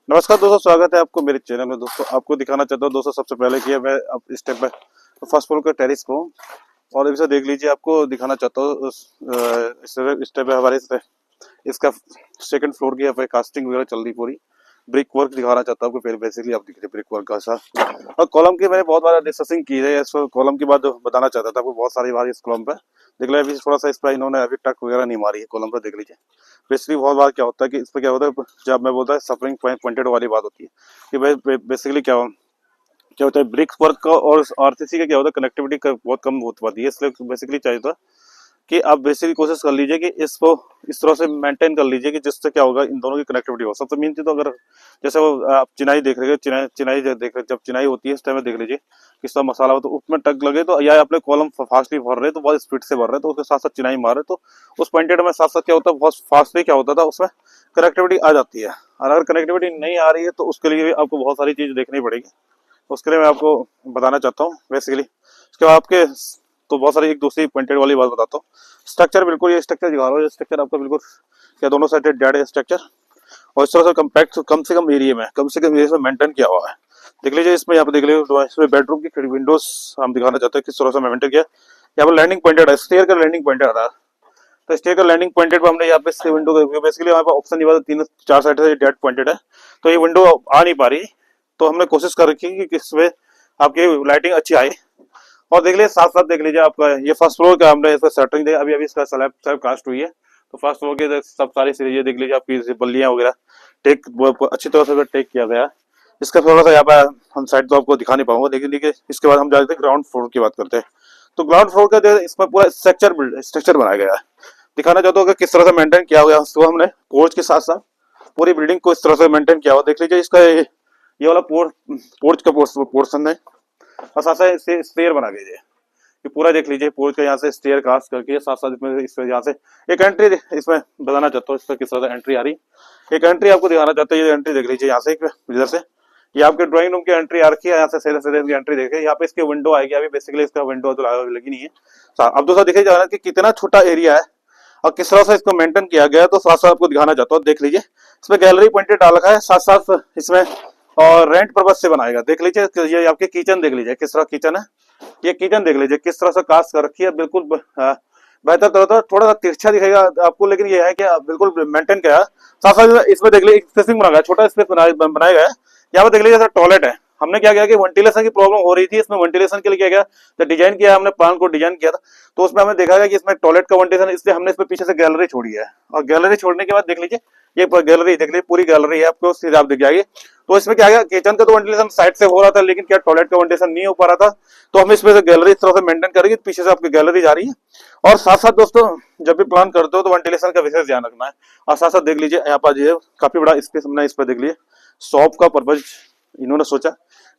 नमस्कार दोस्तों, स्वागत है आपको मेरे चैनल में। दोस्तों आपको दिखाना चाहता हूँ दोस्तों, सबसे पहले कि मैं अब इस स्टेप पे फर्स्ट फ्लोर के टेरिस को और इसे देख लीजिए। आपको दिखाना चाहता हूँ इस स्टेप है हमारे इसका सेकंड फ्लोर की यहाँ पे कास्टिंग वगैरह चल रही पूरी। ब्रिक वर्क दिखाना चाहता हूँ आपको। फिर बेसिकली आप दिख रहे ब्रिक वर्क का सा। और कॉलम की मैंने बहुत बार डिस्कसिंग की है। इस कॉलम की बात बताना चाहता था आपको बहुत सारी बार इस कॉलम पे। देख लीजिए अभी थोड़ा सा इस पर इन्होंने अभी टक वगैरह नहीं मारी है कॉलम पर, देख लीजिए। बेसिकली बहुत बार क्या होता है कि इस पर क्या होता है, जब मैं बोलता है सफरिंग पॉइंटेड वाली बात होती है कि बेसिकली क्या होता है ब्रिक वर्क का और आरसीसी का क्या होता है, कनेक्टिविटी बहुत कम हो पाती है। इसलिए बेसिकली चाहिए था कि आप बेसिकली कोशिश कर लीजिए कि इसको इस तरह से मेंटेन कर लीजिए कि जिससे क्या होगा, इन दोनों की कनेक्टिविटी हो। सबसे मेन चीज तो अगर जैसे वो आप चिनाई देख रहे हो, चिनाई देख रहे, जब चिनाई होती है इस टाइम में देख लीजिए किस तरह मसाला हो, तो उसमें टक लगे तो या अपने कॉलम फास्टली भर रहे तो बहुत स्पीड से भर रहे तो उसके साथ साथ चिनाई मार रहे तो उस पॉइंटेड में साथ साथ क्या होता है, बहुत फास्टली क्या होता था उसमें कनेक्टिविटी आ जाती है। और अगर कनेक्टिविटी नहीं आ रही है तो उसके लिए भी आपको बहुत सारी चीज देखनी पड़ेगी। उसके लिए मैं आपको बताना चाहता हूँ बेसिकली। उसके बाद आपके तो बहुत सारी एक दूसरी पॉइंटेड वाली बात बताता हूँ। स्ट्रक्चर बिल्कुल ये स्ट्रक्चर दिखा रहा हूँ, ये स्ट्रक्चर आपका बिल्कुल क्या दोनों साइड डेड है स्ट्रक्चर। और इस तरह से कम्पैक्ट कम से कम एरिया में मेंटेन किया हुआ है। देख लीजिए इसमें यहाँ पे देख लीजिए इसमें बेडरूम की विंडोज हम दिखाना चाहते हैं किस तरह से मेंटेन किया। यहाँ पर लैंडिंग पॉइंटेड है, स्टेयर का लैंडिंग पॉइंटेड आ रहा है। तो स्टेयर का लैंडिंग पॉइंटेड पर हमने यहाँ पे विंडो बेसिकली यहाँ पे ऑप्शन नहीं हुआ, तीन चार साइड से डेड पॉइंटेड है तो ये विंडो आ नहीं पा रही। तो हमने कोशिश कर रखी कि इसमें आपकी लाइटिंग अच्छी आए। और देख लीजिए साथ साथ देख लीजिए आपका ये फर्स्ट फ्लोर का हमने इसका शटरिंग अभी अभी इसका स्लैब कास्ट हुई है। तो फर्स्ट फ्लोर के सब सारी सीरीज देख लीजिए आपकी बल्लियां वगैरह टेक अच्छी तरह से टेक किया गया। इसका थोड़ा सा यहाँ पर हम साइड तो आपको दिखा नहीं पाऊंगा, लेकिन देखिए इसके बाद हम जाते हैं ग्राउंड फ्लोर की बात करते हैं। तो ग्राउंड फ्लोर का जो इसमें पूरा स्ट्रक्चर बनाया गया है, दिखाना चाहता हूँ कि किस तरह से मेंटेन किया हुआ है उसको हमने पोर्च के साथ साथ पूरी बिल्डिंग को इस तरह से मेंटेन किया हुआ। देख लीजिए इसका ये वाला पोर्च का पोर्शन है और साथ साथ स्टेयर बना दीजिए। ये पूरा देख लीजिए पोर्च का यहाँ से स्टेयर कास्ट करके साथ साथ इसमें यहाँ से एक एंट्री इसमें बताना चाहता हूँ इसमें किस तरह से एंट्री आ रही। एक एंट्री आपको दिखाना चाहता हूँ, ये एंट्री देख लीजिए यहाँ से इधर से ये आपके ड्राइंग रूम की एंट्री आ रखी है। यहाँ से सीधे सीधे की एंट्री देखिए, यहाँ पे इसके विंडो आएगी। अभी बेसिकली इसका विंडो तो लगी नहीं है। अब दोस्तों देखिए जा रहा है कि कितना छोटा एरिया है और किस तरह से इसको मेंटेन किया गया है। तो साथ साथ आपको दिखाना चाहता हूँ, देख लीजिए इसमें गैलरी पॉइंटेड डाल रखा है साथ साथ इसमें और रेंट पर्पज से बनाएगा। देख लीजिए ये आपके किचन देख लीजिए किस तरह किचन है। ये किचन देख लीजिए किस तरह से कास्ट कर रखी है, बिल्कुल बेहतर तरह था। थोड़ा सा तिरछा दिखेगा आपको, लेकिन ये है कि बिल्कुल मेंटेन किया। साथ साथ इसमें देख लीजिए स्पेसिंग बनाया गया, छोटा स्पेस बनाया गया है। यहाँ पे देख लीजिए टॉयलेट है। हमने क्या किया कि वेंटिलेशन की प्रॉब्लम हो रही थी, इसमें वेंटिलेशन के लिए क्या किया, जब डिजाइन किया हमने प्लान को डिजाइन किया था तो उसमें हमें देखा गया कि इसमें टॉयलेट का वेंटिलेशन, इसलिए हमने इसमें पीछे से गैलरी छोड़ी है। और गैलरी छोड़ने के बाद देख लीजिए ये गैलरी देख लीजिए पूरी गैलरी है आपको सीधा आप दिख जाएगी। तो इसमें क्या गया, किचन का तो वेंटिलेशन साइड से हो रहा था लेकिन क्या टॉयलेट का वेंटिलेशन नहीं हो पा रहा था। तो हम इसमें से गैलरी इस तरह से मेंटेन करेंगे, पीछे से आपकी गैलरी जा रही है। और साथ साथ दोस्तों जब भी प्लान करते हो तो वेंटिलेशन का विशेष ध्यान रखना है। और साथ साथ देख लीजिए यहाँ पर जो काफी बड़ा स्पेस हमने इस पर देख लीजिए शॉप का पर्पज इन्होंने सोचा,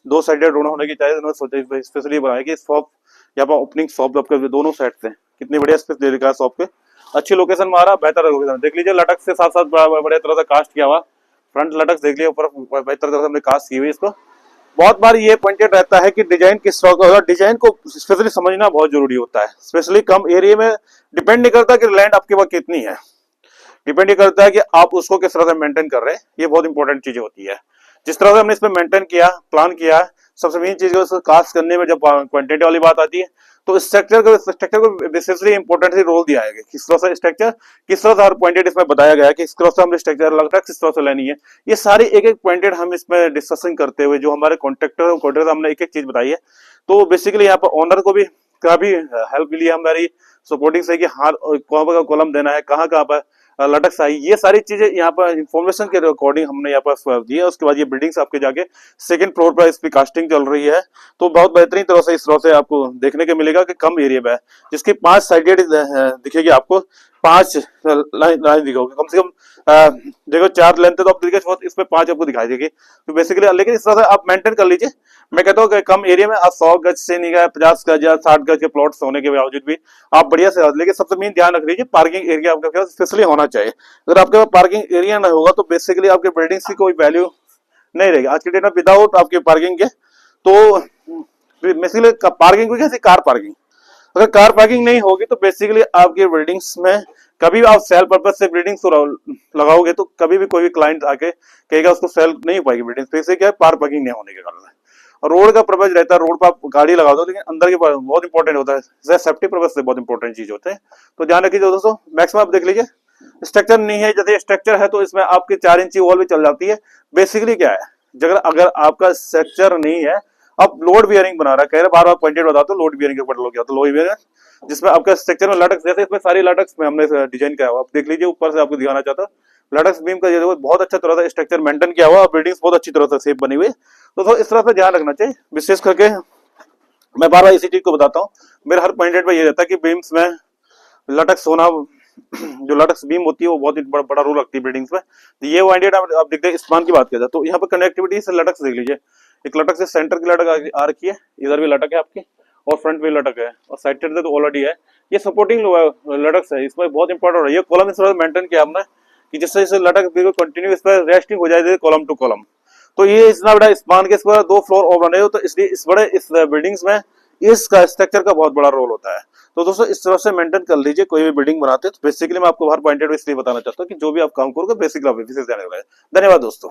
दो साइडेड रोड होने की चाहिए, इन्होंने सोचा स्पेशली बनाया कि शॉप यहाँ पर ओपनिंग शॉप आपके दोनों साइड से कितनी बढ़िया स्पेस दे रखा है शॉप पे। अच्छी लोकेशन में आ रहा, बेहतर लोकेशन देख लीजिए। लटक से साथ साथ बड़े तरह से कास्ट किया हुआ फ्रंट लटक देख लिया, ऊपर बेहतर तरह से हमने कास्ट की हुई इसको। बहुत बार ये पॉइंटेड रहता है कि डिजाइन किस तरह का होगा, डिजाइन को स्पेशली समझना बहुत जरूरी होता है। स्पेशली कम एरिया में डिपेंड नहीं करता कि लैंड आपके पास कितनी है, डिपेंड ये करता है कि आप उसको किस तरह से मेंटेन कर रहे हैं। ये बहुत इंपॉर्टेंट चीजें होती है। जिस तरह से हमने इसमें मेंटेन किया प्लान किया, सबसे मेन चीज कास्ट करने में जब क्वांटिटी वाली बात आती है तो स्ट्रक्चर को विशेषली इंपॉर्टेंट रोल दिया है। किस तरह से स्ट्रक्चर किस तरह से हर पॉइंटेड इसमें बताया गया है कि इस तरह से हमने स्ट्रक्चर लगता है किस तरह से लेनी है। ये सारी एक एक पॉइंटेड हम इसमें डिस्कशन करते हुए जो हमारे कॉन्ट्रैक्टर हमने एक एक चीज बताई है। तो बेसिकली यहाँ पर ओनर को भी काफी हेल्प मिली हमारी सपोर्टिंग से कि हाँ कहाँ पर कॉलम देना है, कहाँ कहाँ पर लटक सा, ये सारी चीजें यहाँ पर इंफॉर्मेशन के अकॉर्डिंग हमने यहाँ पर दी है। उसके बाद ये बिल्डिंग्स आपके जाके सेकंड फ्लोर पर इसकी कास्टिंग चल रही है। तो बहुत बेहतरीन तरह से इस तरह से आपको देखने को मिलेगा कि कम एरिया में है, जिसकी 5 साइडेड दिखेगी आपको, 5 लाइन दिखाओगे कम से कम। देखो 4 लेंथ है तो आप देखिए इसमें 5 आपको दिखाई देगी। तो बेसिकली लेकिन इस तरह से आप मेंटेन कर लीजिए। मैं कहता हूँ कि कम एरिया में आप 100 गज से नहीं गए, 50 गज या 60 गज के प्लॉट्स होने के बावजूद भी आप बढ़िया से, लेकिन सबसे मेन ध्यान रख लीजिए पार्किंग एरिया आपके पास स्पेशली होना चाहिए। अगर आपके पास पार्किंग एरिया ना होगा तो बेसिकली आपके बिल्डिंग्स की कोई वैल्यू नहीं रहेगी आज के डेट में विदाउट आपके पार्किंग के। तो बेसिकली पार्किंग को कैसे कार पार्किंग, अगर कार पार्किंग नहीं होगी तो बेसिकली आपकी बिल्डिंग्स में कभी भी आप सेल पर्पज से बिल्डिंग्स को लगाओगे तो कभी भी कोई भी क्लाइंट आके कहेगा उसको सेल नहीं हो पाएगी बिल्डिंग। तो इससे क्या है, कार पार्किंग नहीं होने के कारण है। और रोड का पर्पज रहता है, रोड पर आप गाड़ी लगा दो, लेकिन अंदर के बहुत इंपॉर्टेंट होता है, सेफ्टी पर्पज से बहुत इंपॉर्टेंट चीज होते हैं। तो ध्यान रखिए दोस्तों, मैक्सिमम आप देख लीजिए स्ट्रक्चर नहीं है, जैसे स्ट्रक्चर है तो इसमें आपकी 4 इंची वॉल भी चल जाती है। बेसिकली क्या है, अगर अगर आपका स्ट्रक्चर नहीं है, आप लोड बियरिंग बना रहा है, कह रहे बार बार पॉइंटेड बता दो लोड बियरिंग के ऊपर लोग, तो लोड बियरिंग जिसमें आपका स्ट्रक्चर में लटक्स, जैसे इसमें सारी लटक्स में हमने डिजाइन किया हुआ, आप देख लीजिए ऊपर से आपको दिखाना चाहता हूं। लटक्स बीम का ये बहुत अच्छा तरह से स्ट्रक्चर मेंटेन किया हुआ, बिल्डिंग्स बहुत अच्छी तरह से शेप बनी हुई है। तो इस तरह से ध्यान रखना चाहिए, विशेष करके मैं बार बार इसी चीज को बताता हूँ। मेरा हर पॉइंटेड पे ये रहता है कि बीम्स में लटक्स होना, जो लटक्स बीम होती है वो बहुत ही बड़ा रोल रखती है बिल्डिंग्स में। तो ये वाइडेड आप देखते हैं स्पान की बात करते हैं तो यहाँ पे कनेक्टिविटी से लटक्स देख लीजिए, एक लटक से सेंटर की लटक आ रखी है, इधर भी लटक है आपकी और फ्रंट में लटक है और साइड से तो ऑलरेडी है। ये सपोर्टिंग लटक्स है, इसमें बहुत इंपॉर्टेंट है। ये कॉलम इस तरह मेंटेन किया हमने कि जिससे इसे लटक बिल्कुल कंटिन्यू इस पर रेस्टिंग हो जाए कॉलम टू कॉलम। तो ये इतना बड़ा स्पान के इस पर 2 फ्लोर और बने हो, तो इसलिए इस बिल्डिंग्स में इसका स्ट्रक्चर का बहुत बड़ा रोल होता है। तो दोस्तों इस तरह से मेंटेन कर लीजिए कोई भी बिल्डिंग बनाते हैं। तो बेसिकली मैं आपको हर पॉइंटेड इसलिए बताना चाहता हूँ कि जो भी आप काम करोगे बेसिकली आप इसी से जाने वाला है। धन्यवाद दोस्तों।